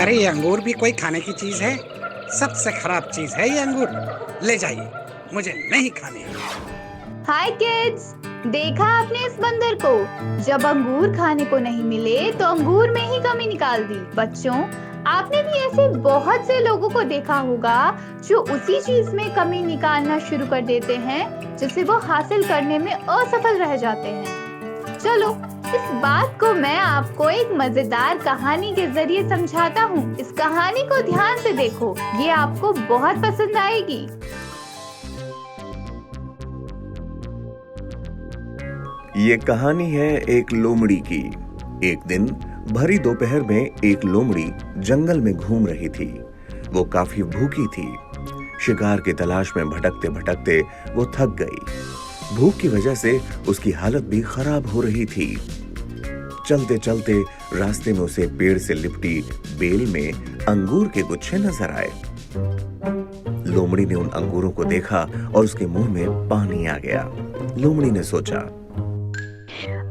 अरे ये अंगूर भी कोई खाने की चीज है? सबसे खराब चीज है ये अंगूर। ले जाइए, मुझे नहीं खाने। हाय किड्स, देखा आपने इस बंदर को? जब अंगूर खाने को नहीं मिले तो अंगूर में ही कमी निकाल दी। बच्चों, आपने भी ऐसे बहुत से लोगों को देखा होगा जो उसी चीज में कमी निकालना शुरू कर देते हैं जिसे वो हासिल करने में असफल रह जाते हैं। चलो, इस बात को मैं आपको एक मजेदार कहानी के जरिए समझाता हूँ। इस कहानी को ध्यान से देखो, ये आपको बहुत पसंद आएगी। ये कहानी है एक लोमड़ी की। एक दिन भरी दोपहर में एक लोमड़ी जंगल में घूम रही थी। वो काफी भूखी थी। शिकार की तलाश में भटकते भटकते वो थक गई। भूख की वजह से उसकी हालत भी खराब हो रही थी। चलते चलते रास्ते में उसे पेड़ से लिपटी बेल में अंगूर के गुच्छे नजर आए। लोमड़ी ने उन अंगूरों को देखा और उसके मुंह में पानी आ गया। लोमड़ी ने सोचा,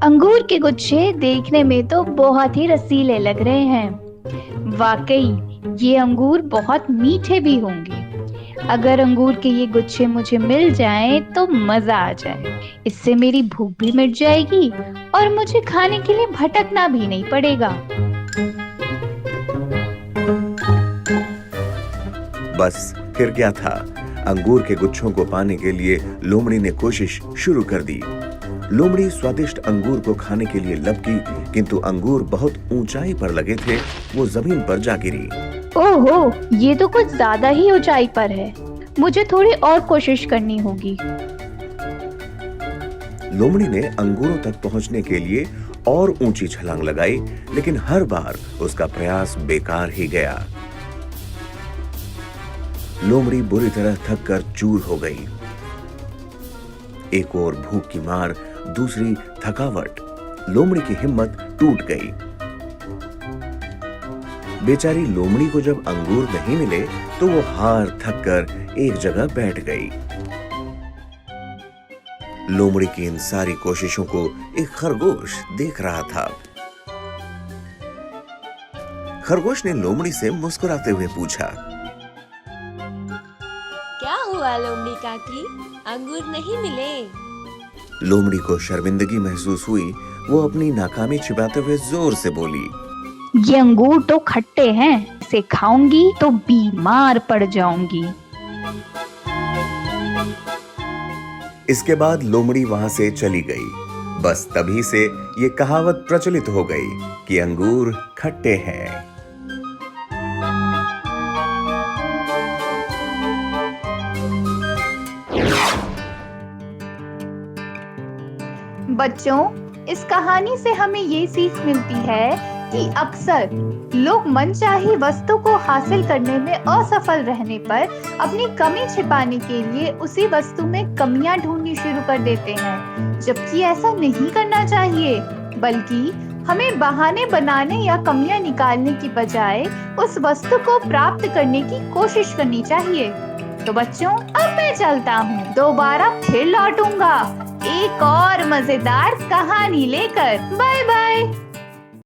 अंगूर के गुच्छे देखने में तो बहुत ही रसीले लग रहे हैं। वाकई ये अंगूर बहुत मीठे भी होंगे। अगर अंगूर के ये गुच्छे मुझे मिल जाएं तो मजा आ जाए। इससे मेरी भूख भी मिट जाएगी और मुझे खाने के लिए भटकना भी नहीं पड़ेगा। बस फिर क्या था, अंगूर के गुच्छों को पाने के लिए लोमड़ी ने कोशिश शुरू कर दी। लोमड़ी स्वादिष्ट अंगूर को खाने के लिए लपकी, किंतु अंगूर बहुत ऊंचाई पर लगे थे। वो जमीन पर जा गिरी। ओहो, ये तो कुछ ज्यादा ही ऊंचाई पर है। मुझे थोड़ी और कोशिश करनी होगी। लोमड़ी ने अंगूरों तक पहुंचने के लिए और ऊंची छलांग लगाई, लेकिन हर बार उसका प्रयास बेकार ही गया। लोमड़ी बुरी तरह थक कर चूर हो गई। एक और भूख की मार, दूसरी थकावट। लोमड़ी की हिम्मत टूट गई। बेचारी लोमड़ी को जब अंगूर नहीं मिले तो वो हार थक कर एक जगह बैठ गई। लोमड़ी की इन सारी कोशिशों को एक खरगोश देख रहा था। खरगोश ने लोमड़ी से मुस्कुराते हुए पूछा, क्या हुआ लोमड़ी काकी, अंगूर नहीं मिले? लोमड़ी को शर्मिंदगी महसूस हुई। वो अपनी नाकामी छिपाते हुए जोर से बोली, ये अंगूर तो खट्टे हैं, इसे खाऊंगी तो बीमार पड़ जाऊंगी। इसके बाद लोमड़ी वहां से चली गई। बस तभी से ये कहावत प्रचलित हो गई कि अंगूर खट्टे हैं। बच्चों, इस कहानी से हमें ये सीख मिलती है कि अक्सर लोग मनचाही वस्तु को हासिल करने में असफल रहने पर अपनी कमी छिपाने के लिए उसी वस्तु में कमियां ढूंढनी शुरू कर देते हैं, जबकि ऐसा नहीं करना चाहिए। बल्कि हमें बहाने बनाने या कमियां निकालने की बजाय उस वस्तु को प्राप्त करने की कोशिश करनी चाहिए। तो बच्चों, अब मैं चलता हूँ, दोबारा फिर लौटूंगा एक और मजेदार कहानी लेकर। Bye bye.